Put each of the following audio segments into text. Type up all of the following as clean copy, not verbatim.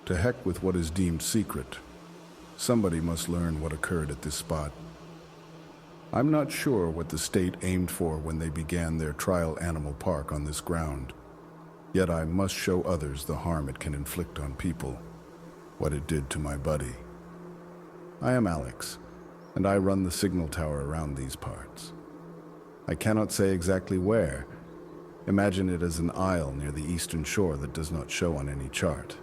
To heck with what is deemed secret. Somebody must learn what occurred at this spot. I'm not sure what the state aimed for when they began their trial animal park on this ground. Yet I must show others the harm it can inflict on people, what it did to my buddy. I am Alex, and I run the signal tower around these parts. I cannot say exactly where. Imagine it as an isle near the eastern shore that does not show on any chart.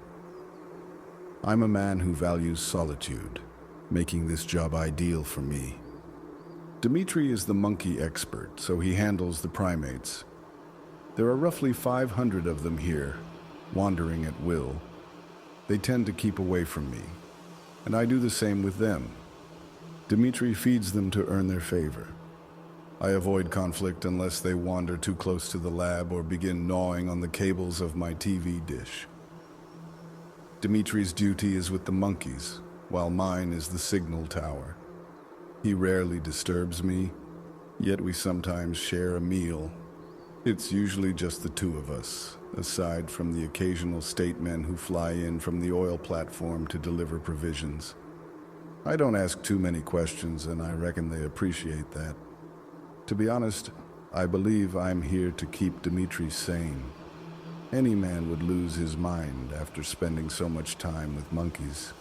I'm a man who values solitude, making this job ideal for me. Dimitri is the monkey expert, so he handles the primates. There are roughly 500 of them here, wandering at will. They tend to keep away from me, and I do the same with them. Dimitri feeds them to earn their favor. I avoid conflict unless they wander too close to the lab or begin gnawing on the cables of my TV dish. Dimitri's duty is with the monkeys, while mine is the signal tower. He rarely disturbs me, yet we sometimes share a meal. It's usually just the two of us, aside from the occasional state men who fly in from the oil platform to deliver provisions. I don't ask too many questions, and I reckon they appreciate that. To be honest, I believe I'm here to keep Dimitri sane. Any man would lose his mind after spending so much time with monkeys.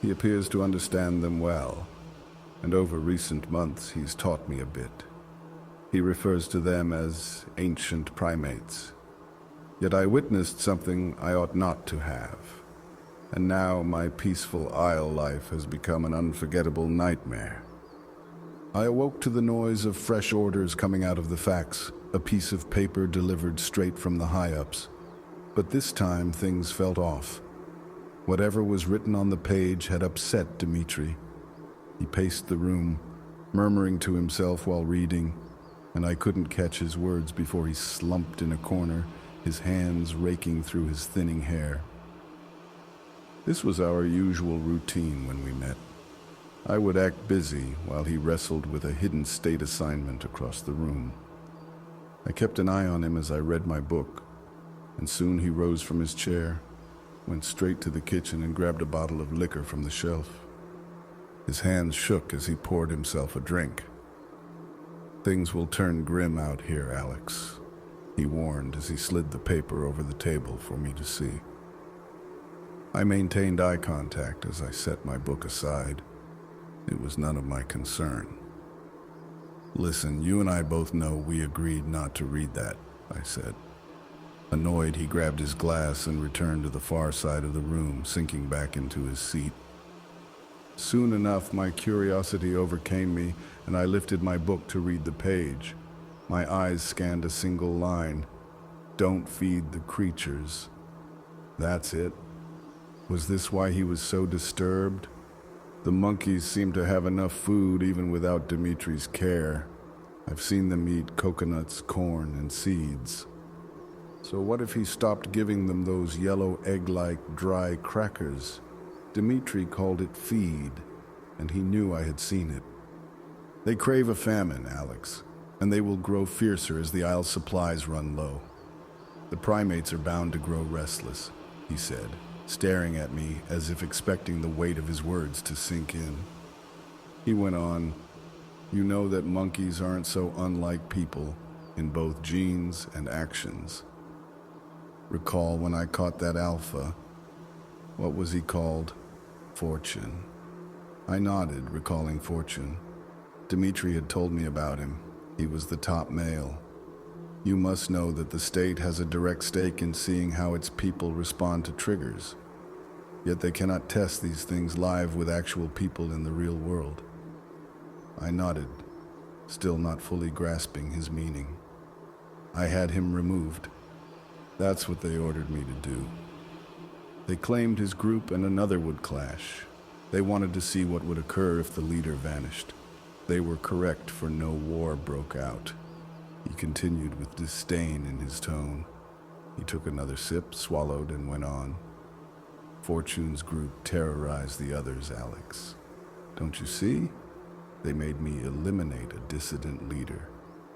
He appears to understand them well, and over recent months he's taught me a bit. He refers to them as ancient primates. Yet I witnessed something I ought not to have, and now my peaceful isle life has become an unforgettable nightmare. I awoke to the noise of fresh orders coming out of the fax, a piece of paper delivered straight from the high-ups. But this time things felt off. Whatever was written on the page had upset Dimitri. He paced the room, murmuring to himself while reading, and I couldn't catch his words before he slumped in a corner, his hands raking through his thinning hair. This was our usual routine when we met. I would act busy while he wrestled with a hidden state assignment across the room. I kept an eye on him as I read my book, and soon he rose from his chair, went straight to the kitchen and grabbed a bottle of liquor from the shelf. His hands shook as he poured himself a drink. "Things will turn grim out here, Alex," he warned as he slid the paper over the table for me to see. I maintained eye contact as I set my book aside. It was none of my concern. "Listen, you and I both know we agreed not to read that," I said. Annoyed, he grabbed his glass and returned to the far side of the room, sinking back into his seat. Soon enough, my curiosity overcame me, and I lifted my book to read the page. My eyes scanned a single line: "Don't feed the creatures." That's it. Was this why he was so disturbed? The monkeys seem to have enough food even without Dimitri's care. I've seen them eat coconuts, corn, and seeds. So what if he stopped giving them those yellow egg-like dry crackers? Dimitri called it feed, and he knew I had seen it. They crave a famine, Alex, and they will grow fiercer as the isle's supplies run low. The primates are bound to grow restless, he said, staring at me as if expecting the weight of his words to sink in. He went on, "You know that monkeys aren't so unlike people in both genes and actions. Recall when I caught that alpha? What was he called? Fortune." I nodded, recalling Fortune. Dimitri had told me about him. He was the top male. You must know that the state has a direct stake in seeing how its people respond to triggers. Yet they cannot test these things live with actual people in the real world. I nodded, still not fully grasping his meaning. I had him removed. That's what they ordered me to do. They claimed his group and another would clash. They wanted to see what would occur if the leader vanished. They were correct, for no war broke out. He continued with disdain in his tone. He took another sip, swallowed, and went on. Fortune's group terrorized the others, Alex. Don't you see? They made me eliminate a dissident leader.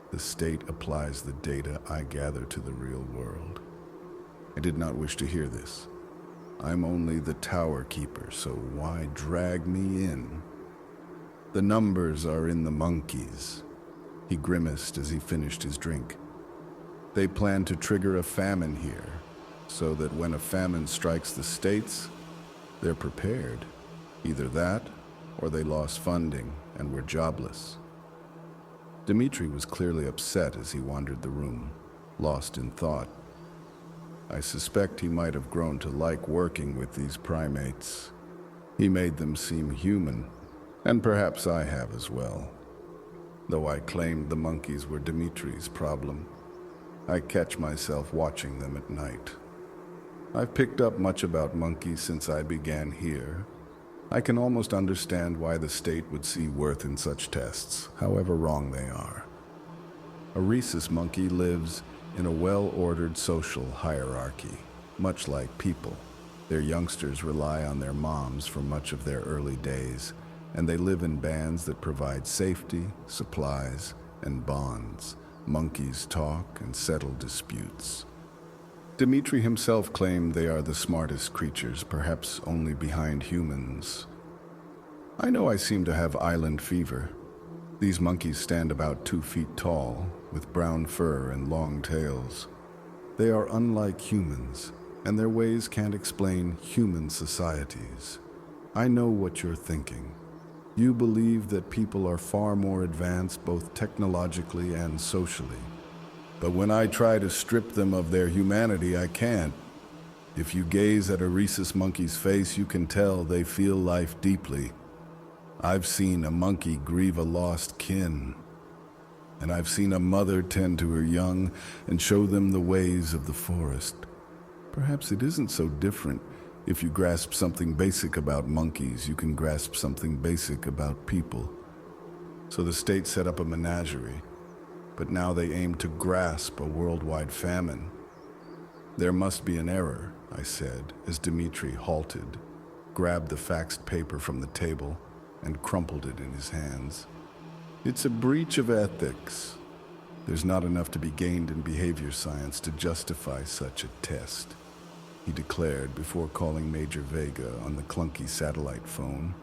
The state applies the data I gather to the real world. I did not wish to hear this. I'm only the tower keeper, so why drag me in? The numbers are in the monkeys. He grimaced as he finished his drink. They plan to trigger a famine here, so that when a famine strikes the states, they're prepared. Either that, or they lost funding and were jobless. Dmitri was clearly upset as he wandered the room, lost in thought. I suspect he might have grown to like working with these primates. He made them seem human, and perhaps I have as well. Though I claimed the monkeys were Dmitri's problem, I catch myself watching them at night. I've picked up much about monkeys since I began here. I can almost understand why the state would see worth in such tests, however wrong they are. A rhesus monkey lives in a well-ordered social hierarchy, much like people. Their youngsters rely on their moms for much of their early days, and they live in bands that provide safety, supplies, and bonds. Monkeys talk and settle disputes. Dmitri himself claimed they are the smartest creatures, perhaps only behind humans. I know I seem to have island fever. These monkeys stand about 2 feet tall, with brown fur and long tails. They are unlike humans, and their ways can't explain human societies. I know what you're thinking. You believe that people are far more advanced both technologically and socially. But when I try to strip them of their humanity, I can't. If you gaze at a rhesus monkey's face, you can tell they feel life deeply. I've seen a monkey grieve a lost kin, and I've seen a mother tend to her young and show them the ways of the forest. Perhaps it isn't so different. If you grasp something basic about monkeys, you can grasp something basic about people. So the state set up a menagerie, but now they aim to grasp a worldwide famine. There must be an error, I said, as Dmitri halted, grabbed the faxed paper from the table, and crumpled it in his hands. It's a breach of ethics. There's not enough to be gained in behavior science to justify such a test, he declared before calling Major Vega on the clunky satellite phone.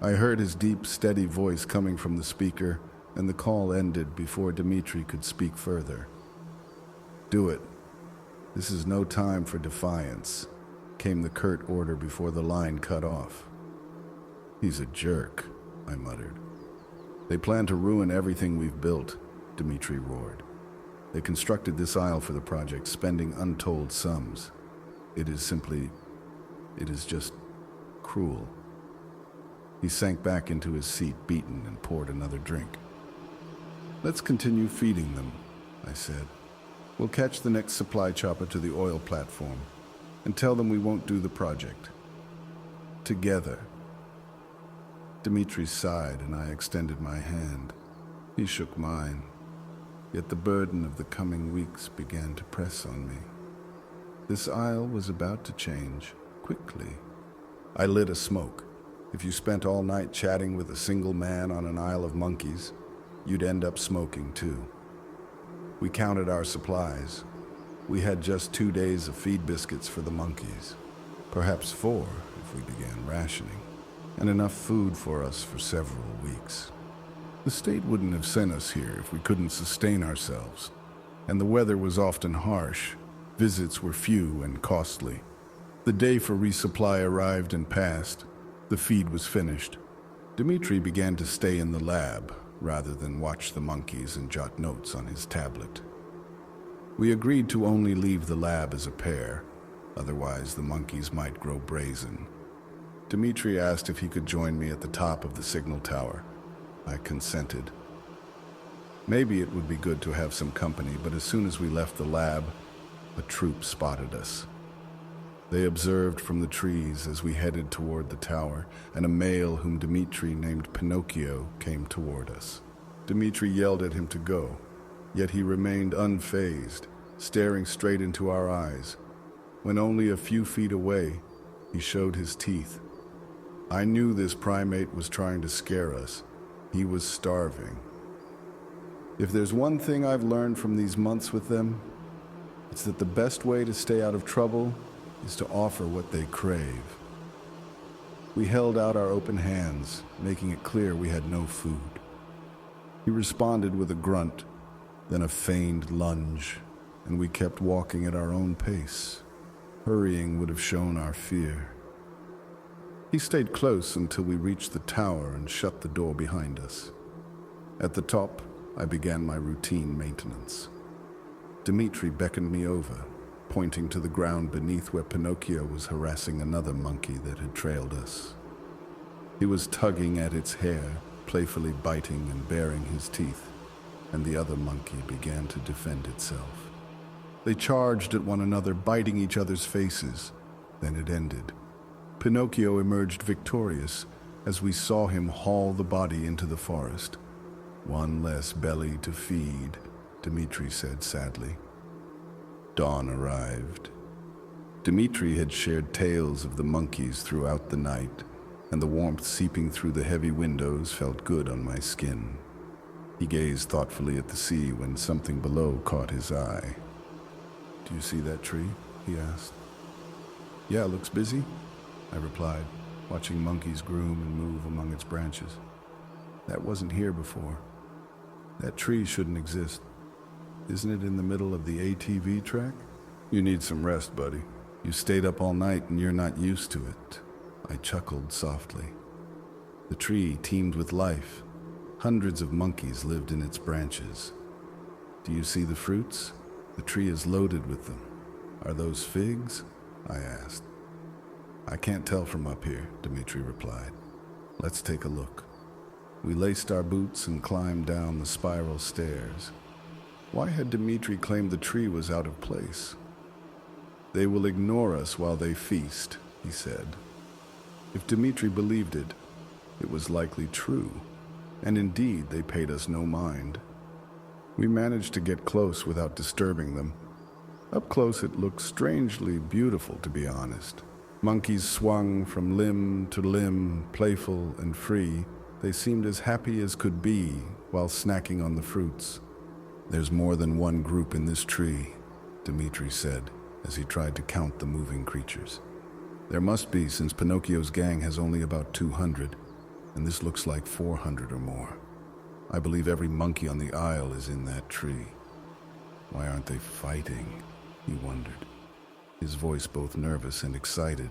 I heard his deep, steady voice coming from the speaker, and the call ended before Dmitri could speak further. Do it. This is no time for defiance, came the curt order before the line cut off. He's a jerk, I muttered. They plan to ruin everything we've built, Dmitri roared. They constructed this isle for the project, spending untold sums. It is just cruel. He sank back into his seat, beaten, and poured another drink. Let's continue feeding them, I said. We'll catch the next supply chopper to the oil platform and tell them we won't do the project. Together. Dmitri sighed, and I extended my hand. He shook mine, yet the burden of the coming weeks began to press on me. This isle was about to change, quickly. I lit a smoke. If you spent all night chatting with a single man on an isle of monkeys, you'd end up smoking too. We counted our supplies. We had just 2 days of feed biscuits for the monkeys, perhaps 4 if we began rationing, and enough food for us for several weeks. The state wouldn't have sent us here if we couldn't sustain ourselves, and the weather was often harsh. Visits were few and costly. The day for resupply arrived and passed. The feed was finished. Dmitri began to stay in the lab rather than watch the monkeys and jot notes on his tablet. We agreed to only leave the lab as a pair, otherwise the monkeys might grow brazen. Dmitri asked if he could join me at the top of the signal tower. I consented. Maybe it would be good to have some company, but as soon as we left the lab, a troop spotted us. They observed from the trees as we headed toward the tower, and a male whom Dmitri named Pinocchio came toward us. Dmitri yelled at him to go, yet he remained unfazed, staring straight into our eyes. When only a few feet away, he showed his teeth. I knew this primate was trying to scare us. He was starving. If there's one thing I've learned from these months with them, it's that the best way to stay out of trouble is to offer what they crave. We held out our open hands, making it clear we had no food. He responded with a grunt, then a feigned lunge, and we kept walking at our own pace. Hurrying would have shown our fear. He stayed close until we reached the tower and shut the door behind us. At the top, I began my routine maintenance. Dmitri beckoned me over, pointing to the ground beneath where Pinocchio was harassing another monkey that had trailed us. He was tugging at its hair, playfully biting and baring his teeth, and the other monkey began to defend itself. They charged at one another, biting each other's faces. Then it ended. Pinocchio emerged victorious as we saw him haul the body into the forest. "One less belly to feed," Dmitri said sadly. Dawn arrived. Dmitri had shared tales of the monkeys throughout the night, and the warmth seeping through the heavy windows felt good on my skin. He gazed thoughtfully at the sea when something below caught his eye. "Do you see that tree?" he asked. "Yeah, looks busy," I replied, watching monkeys groom and move among its branches. "That wasn't here before. That tree shouldn't exist. Isn't it in the middle of the ATV track?" "You need some rest, buddy. You stayed up all night and you're not used to it." I chuckled softly. The tree teemed with life. Hundreds of monkeys lived in its branches. "Do you see the fruits? The tree is loaded with them." "Are those figs?" I asked. "I can't tell from up here," Dmitri replied. "Let's take a look." We laced our boots and climbed down the spiral stairs. Why had Dmitri claimed the tree was out of place? "They will ignore us while they feast," he said. If Dmitri believed it, it was likely true, and indeed they paid us no mind. We managed to get close without disturbing them. Up close it looked strangely beautiful, to be honest. Monkeys swung from limb to limb, playful and free. They seemed as happy as could be while snacking on the fruits. "There's more than one group in this tree," Dmitri said as he tried to count the moving creatures. "There must be, since Pinocchio's gang has only about 200, and this looks like 400 or more. I believe every monkey on the isle is in that tree. Why aren't they fighting?" he wondered, his voice both nervous and excited.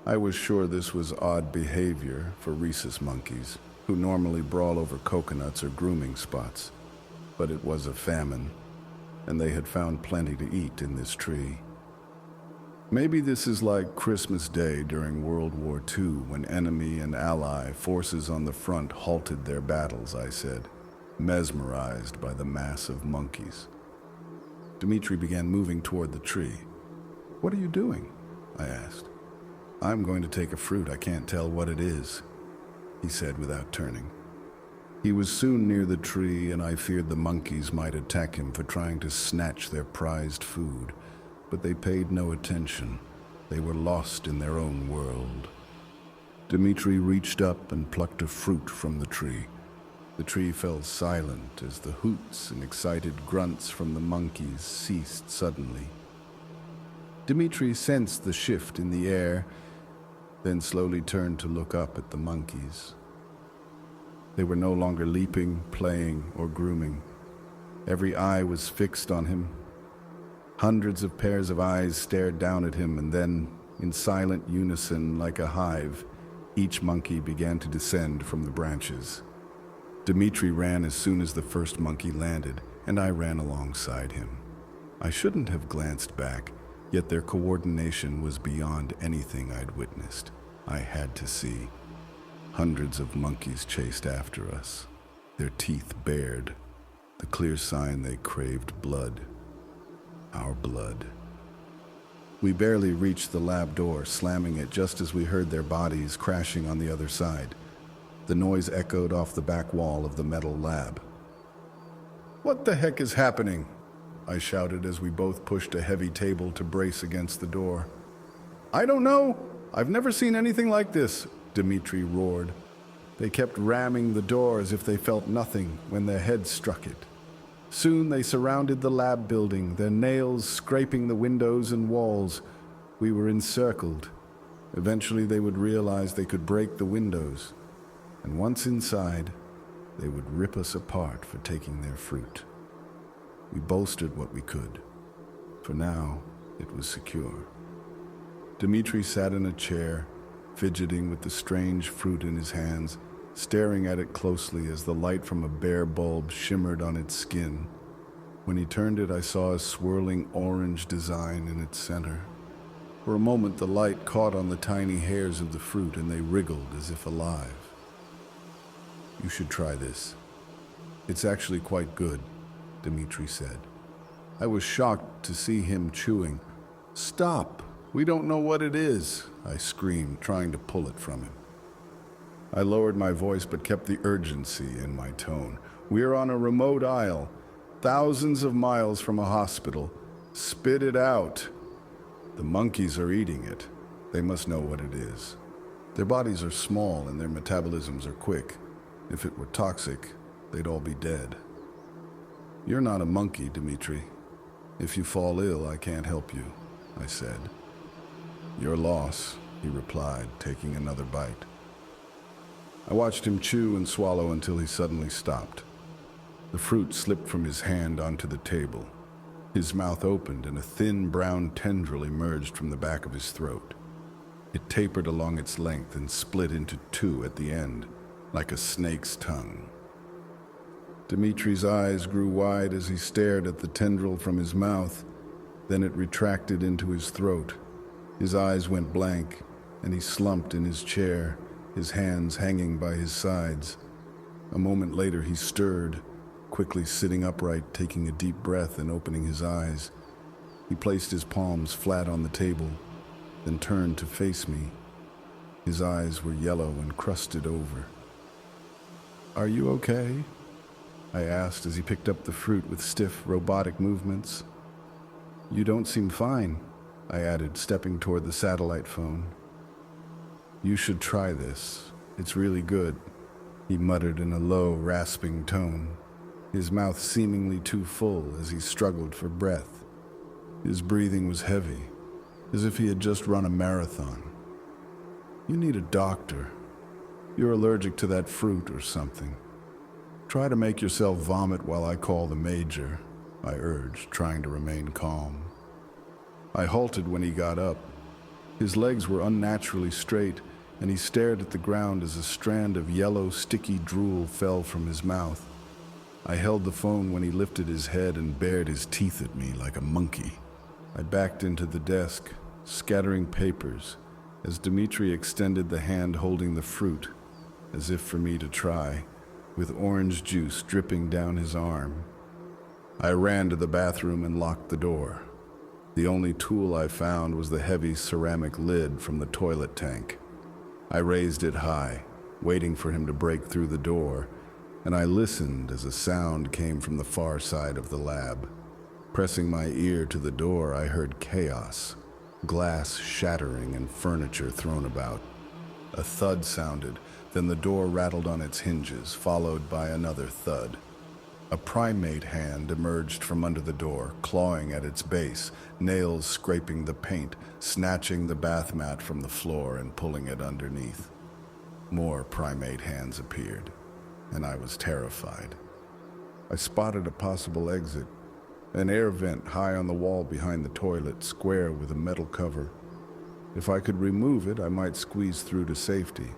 I was sure this was odd behavior for rhesus monkeys, who normally brawl over coconuts or grooming spots. But it was a famine, and they had found plenty to eat in this tree. Maybe this is like Christmas Day during World War II, when enemy and ally forces on the front halted their battles, I said, mesmerized by the mass of monkeys. Dmitri began moving toward the tree. "What are you doing?" I asked. "I'm going to take a fruit. I can't tell what it is," he said without turning. He was soon near the tree, and I feared the monkeys might attack him for trying to snatch their prized food. But they paid no attention. They were lost in their own world. Dmitri reached up and plucked a fruit from the tree. The tree fell silent as the hoots and excited grunts from the monkeys ceased suddenly. Dmitri sensed the shift in the air, then slowly turned to look up at the monkeys. They were no longer leaping, playing, or grooming. Every eye was fixed on him. Hundreds of pairs of eyes stared down at him, and then, in silent unison like a hive, each monkey began to descend from the branches. Dmitri ran as soon as the first monkey landed, and I ran alongside him. I shouldn't have glanced back, yet their coordination was beyond anything I'd witnessed. I had to see. Hundreds of monkeys chased after us, their teeth bared, the clear sign they craved blood. Our blood. We barely reached the lab door, slamming it just as we heard their bodies crashing on the other side. The noise echoed off the back wall of the metal lab. "What the heck is happening?" I shouted as we both pushed a heavy table to brace against the door. "I don't know. I've never seen anything like this," Dmitri roared. They kept ramming the door as if they felt nothing when their heads struck it. Soon they surrounded the lab building, their nails scraping the windows and walls. We were encircled. Eventually they would realize they could break the windows, and once inside, they would rip us apart for taking their fruit. We bolstered what we could. For now, it was secure. Dmitri sat in a chair, fidgeting with the strange fruit in his hands, staring at it closely as the light from a bare bulb shimmered on its skin. When he turned it, I saw a swirling orange design in its center. For a moment, the light caught on the tiny hairs of the fruit, and they wriggled as if alive. "You should try this. It's actually quite good," Dmitri said. I was shocked to see him chewing. "Stop! We don't know what it is," I screamed, trying to pull it from him. I lowered my voice but kept the urgency in my tone. "We're on a remote isle, thousands of miles from a hospital. Spit it out. The monkeys are eating it. They must know what it is. Their bodies are small and their metabolisms are quick. If it were toxic, they'd all be dead." "You're not a monkey, Dmitri. If you fall ill, I can't help you," I said. "Your loss," he replied, taking another bite. I watched him chew and swallow until he suddenly stopped. The fruit slipped from his hand onto the table. His mouth opened and a thin brown tendril emerged from the back of his throat. It tapered along its length and split into two at the end, like a snake's tongue. Dmitri's eyes grew wide as he stared at the tendril from his mouth. Then it retracted into his throat. His eyes went blank, and he slumped in his chair, his hands hanging by his sides. A moment later he stirred, quickly sitting upright, taking a deep breath and opening his eyes. He placed his palms flat on the table, then turned to face me. His eyes were yellow and crusted over. "Are you okay?" I asked as he picked up the fruit with stiff, robotic movements. "You don't seem fine," I added, stepping toward the satellite phone. "You should try this. It's really good," he muttered in a low, rasping tone, his mouth seemingly too full as he struggled for breath. His breathing was heavy, as if he had just run a marathon. "You need a doctor. You're allergic to that fruit or something. Try to make yourself vomit while I call the major," I urged, trying to remain calm. I halted when he got up. His legs were unnaturally straight, and he stared at the ground as a strand of yellow, sticky drool fell from his mouth. I held the phone when he lifted his head and bared his teeth at me like a monkey. I backed into the desk, scattering papers, as Dmitri extended the hand holding the fruit, as if for me to try, with orange juice dripping down his arm. I ran to the bathroom and locked the door. The only tool I found was the heavy ceramic lid from the toilet tank. I raised it high, waiting for him to break through the door, and I listened as a sound came from the far side of the lab. Pressing my ear to the door, I heard chaos, glass shattering and furniture thrown about. A thud sounded, then the door rattled on its hinges, followed by another thud. A primate hand emerged from under the door, clawing at its base, nails scraping the paint, snatching the bath mat from the floor and pulling it underneath. More primate hands appeared, and I was terrified. I spotted a possible exit, an air vent high on the wall behind the toilet, square with a metal cover. If I could remove it, I might squeeze through to safety.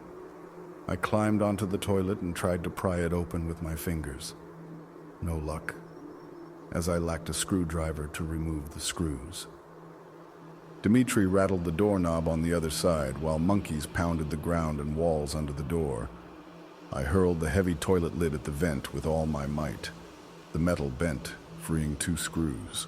I climbed onto the toilet and tried to pry it open with my fingers. No luck, as I lacked a screwdriver to remove the screws. Dmitri rattled the doorknob on the other side, while monkeys pounded the ground and walls under the door. I hurled the heavy toilet lid at the vent with all my might. The metal bent, freeing 2 screws.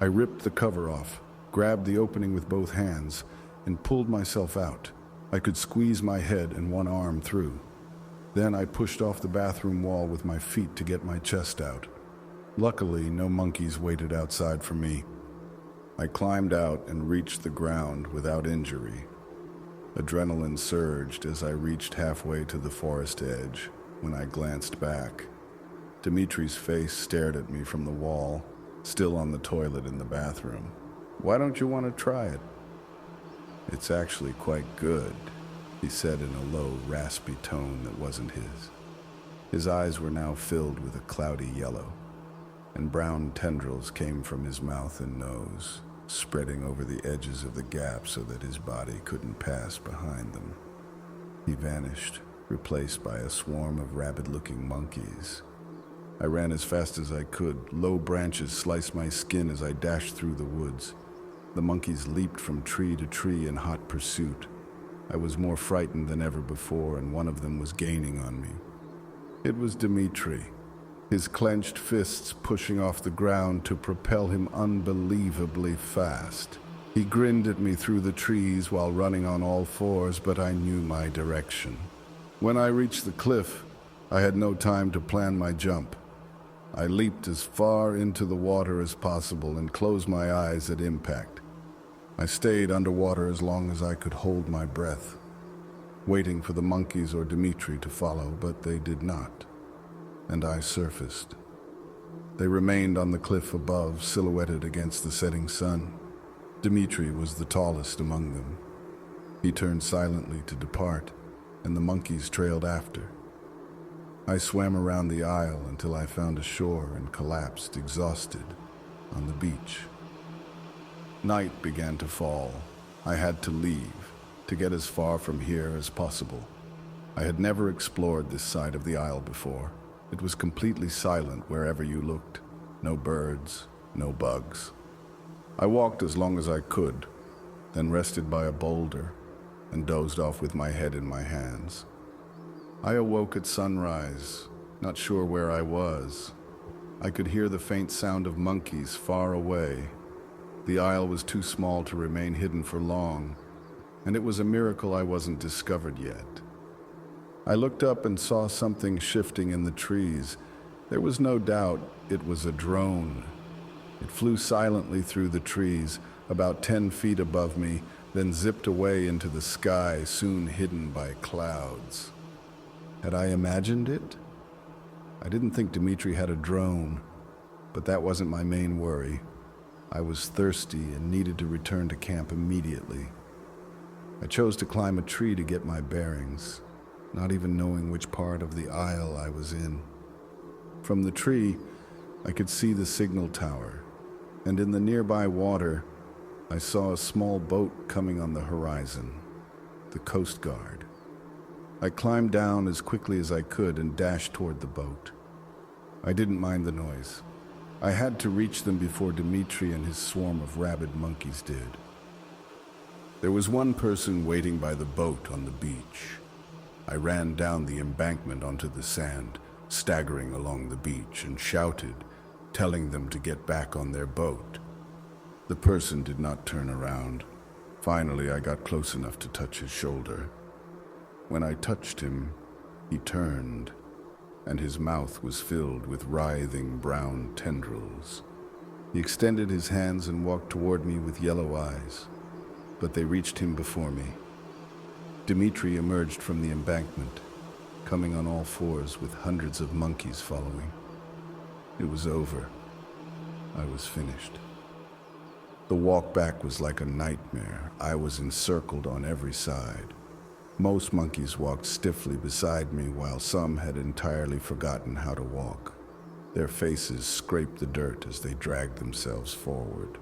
I ripped the cover off, grabbed the opening with both hands, and pulled myself out. I could squeeze my head and one arm through. Then I pushed off the bathroom wall with my feet to get my chest out. Luckily, no monkeys waited outside for me. I climbed out and reached the ground without injury. Adrenaline surged as I reached halfway to the forest edge. When I glanced back, Dmitri's face stared at me from the wall, still on the toilet in the bathroom. "Why don't you want to try it?" "It's actually quite good," he said in a low, raspy tone that wasn't his. His eyes were now filled with a cloudy yellow, and brown tendrils came from his mouth and nose, spreading over the edges of the gap so that his body couldn't pass behind them. He vanished, replaced by a swarm of rabid-looking monkeys. I ran as fast as I could. Low branches sliced my skin as I dashed through the woods. The monkeys leaped from tree to tree in hot pursuit. I was more frightened than ever before, and one of them was gaining on me. It was Dimitri, his clenched fists pushing off the ground to propel him unbelievably fast. He grinned at me through the trees while running on all fours, but I knew my direction. When I reached the cliff, I had no time to plan my jump. I leaped as far into the water as possible and closed my eyes at impact. I stayed underwater as long as I could hold my breath, waiting for the monkeys or Dimitri to follow, but they did not, and I surfaced. They remained on the cliff above, silhouetted against the setting sun. Dimitri was the tallest among them. He turned silently to depart, and the monkeys trailed after. I swam around the isle until I found a shore and collapsed, exhausted, on the beach. Night began to fall. I had to leave, to get as far from here as possible. I had never explored this side of the isle before. It was completely silent wherever you looked. No birds, no bugs. I walked as long as I could, then rested by a boulder and dozed off with my head in my hands. I awoke at sunrise, not sure where I was. I could hear the faint sound of monkeys far away. The isle was too small to remain hidden for long, and it was a miracle I wasn't discovered yet. I looked up and saw something shifting in the trees. There was no doubt it was a drone. It flew silently through the trees, about 10 feet above me, then zipped away into the sky, soon hidden by clouds. Had I imagined it? I didn't think Dimitri had a drone, but that wasn't my main worry. I was thirsty and needed to return to camp immediately. I chose to climb a tree to get my bearings, not even knowing which part of the isle I was in. From the tree, I could see the signal tower, and in the nearby water, I saw a small boat coming on the horizon, the Coast Guard. I climbed down as quickly as I could and dashed toward the boat. I didn't mind the noise. I had to reach them before Dimitri and his swarm of rabid monkeys did. There was one person waiting by the boat on the beach. I ran down the embankment onto the sand, staggering along the beach, and shouted, telling them to get back on their boat. The person did not turn around. Finally, I got close enough to touch his shoulder. When I touched him, he turned, and his mouth was filled with writhing brown tendrils. He extended his hands and walked toward me with yellow eyes, but they reached him before me. Dimitri emerged from the embankment, coming on all fours with hundreds of monkeys following. It was over. I was finished. The walk back was like a nightmare. I was encircled on every side. Most monkeys walked stiffly beside me, while some had entirely forgotten how to walk. Their faces scraped the dirt as they dragged themselves forward.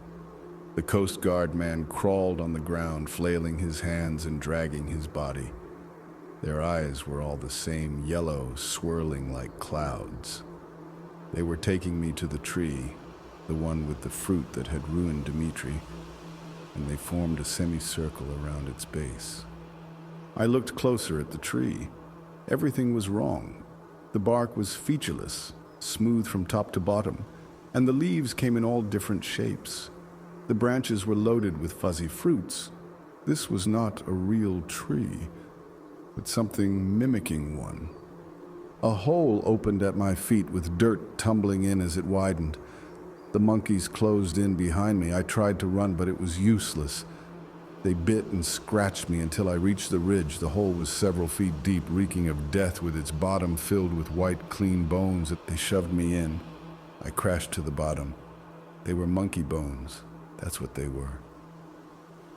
The Coast Guard man crawled on the ground, flailing his hands and dragging his body. Their eyes were all the same, yellow, swirling like clouds. They were taking me to the tree, the one with the fruit that had ruined Dimitri, and they formed a semicircle around its base. I looked closer at the tree. Everything was wrong. The bark was featureless, smooth from top to bottom, and the leaves came in all different shapes. The branches were loaded with fuzzy fruits. This was not a real tree, but something mimicking one. A hole opened at my feet with dirt tumbling in as it widened. The monkeys closed in behind me. I tried to run, but it was useless. They bit and scratched me until I reached the ridge. The hole was several feet deep, reeking of death, with its bottom filled with white, clean bones. They shoved me in. I crashed to the bottom. They were monkey bones. That's what they were.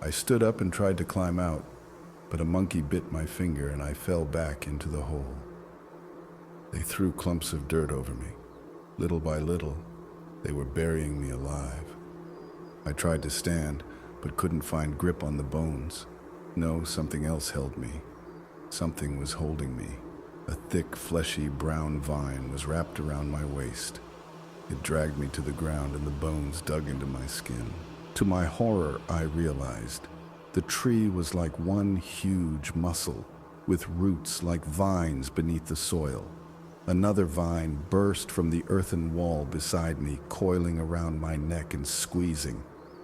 I stood up and tried to climb out, but a monkey bit my finger and I fell back into the hole. They threw clumps of dirt over me. Little by little, they were burying me alive. I tried to stand, but couldn't find grip on the bones. No, something else held me. Something was holding me. A thick, fleshy, brown vine was wrapped around my waist. It dragged me to the ground and the bones dug into my skin. To my horror, I realized the tree was like one huge muscle, with roots like vines beneath the soil. Another vine burst from the earthen wall beside me, coiling around my neck and squeezing.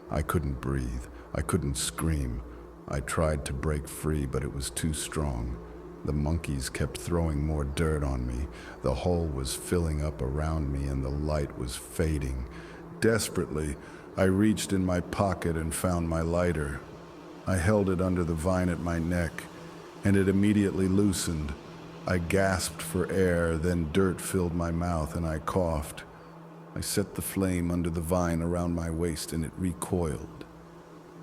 I couldn't breathe. I couldn't scream. I tried to break free, but it was too strong. The monkeys kept throwing more dirt on me. The hole was filling up around me and the light was fading. Desperately, I reached in my pocket and found my lighter. I held it under the vine at my neck, and it immediately loosened. I gasped for air, then dirt filled my mouth and I coughed. I set the flame under the vine around my waist and it recoiled.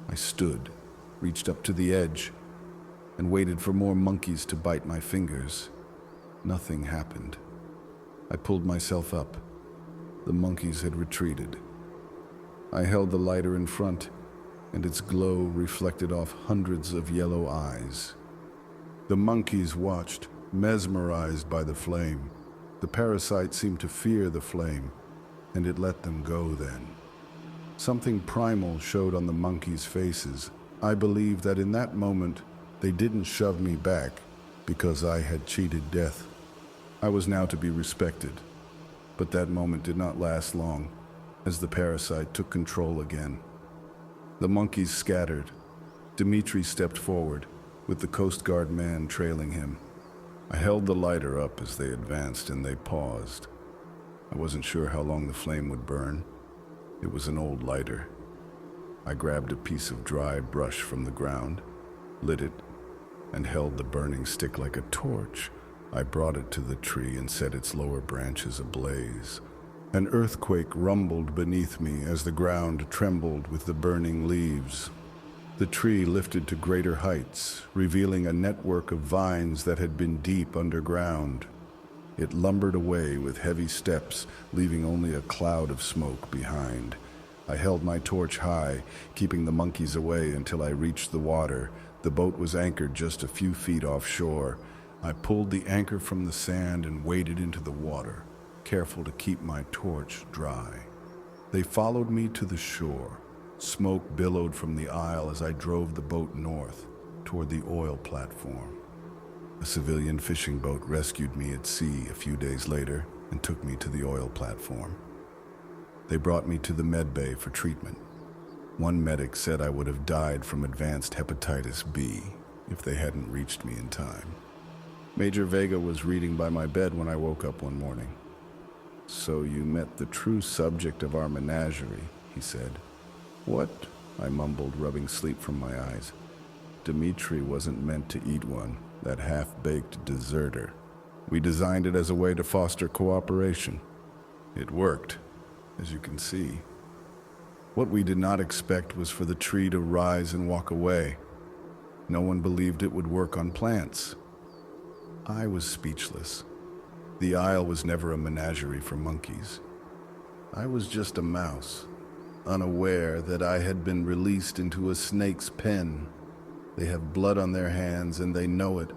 I stood, reached up to the edge, and waited for more monkeys to bite my fingers. Nothing happened. I pulled myself up. The monkeys had retreated. I held the lighter in front, and its glow reflected off hundreds of yellow eyes. The monkeys watched, mesmerized by the flame. The parasite seemed to fear the flame, and it let them go then. Something primal showed on the monkeys' faces. I believe that in that moment, they didn't shove me back because I had cheated death. I was now to be respected, but that moment did not last long as the parasite took control again. The monkeys scattered. Dmitri stepped forward, with the Coast Guard man trailing him. I held the lighter up as they advanced and they paused. I wasn't sure how long the flame would burn. It was an old lighter. I grabbed a piece of dry brush from the ground, lit it, and held the burning stick like a torch. I brought it to the tree and set its lower branches ablaze. An earthquake rumbled beneath me as the ground trembled with the burning leaves. The tree lifted to greater heights, revealing a network of vines that had been deep underground. It lumbered away with heavy steps, leaving only a cloud of smoke behind. I held my torch high, keeping the monkeys away until I reached the water. The boat was anchored just a few feet offshore. I pulled the anchor from the sand and waded into the water, careful to keep my torch dry. They followed me to the shore. Smoke billowed from the isle as I drove the boat north toward the oil platform. A civilian fishing boat rescued me at sea a few days later and took me to the oil platform. They brought me to the med bay for treatment. One medic said I would have died from advanced hepatitis B if they hadn't reached me in time. Major Vega was reading by my bed when I woke up one morning. "So you met the true subject of our menagerie," he said. "What?" I mumbled, rubbing sleep from my eyes. "Dmitri wasn't meant to eat one, that half-baked deserter. We designed it as a way to foster cooperation. It worked, as you can see. What we did not expect was for the tree to rise and walk away. No one believed it would work on plants." I was speechless. The Isle was never a menagerie for monkeys. I was just a mouse, unaware that I had been released into a snake's pen. They have blood on their hands and they know it.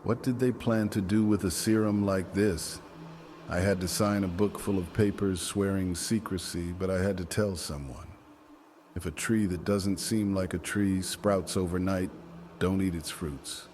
What did they plan to do with a serum like this? I had to sign a book full of papers swearing secrecy, but I had to tell someone. If a tree that doesn't seem like a tree sprouts overnight, don't eat its fruits.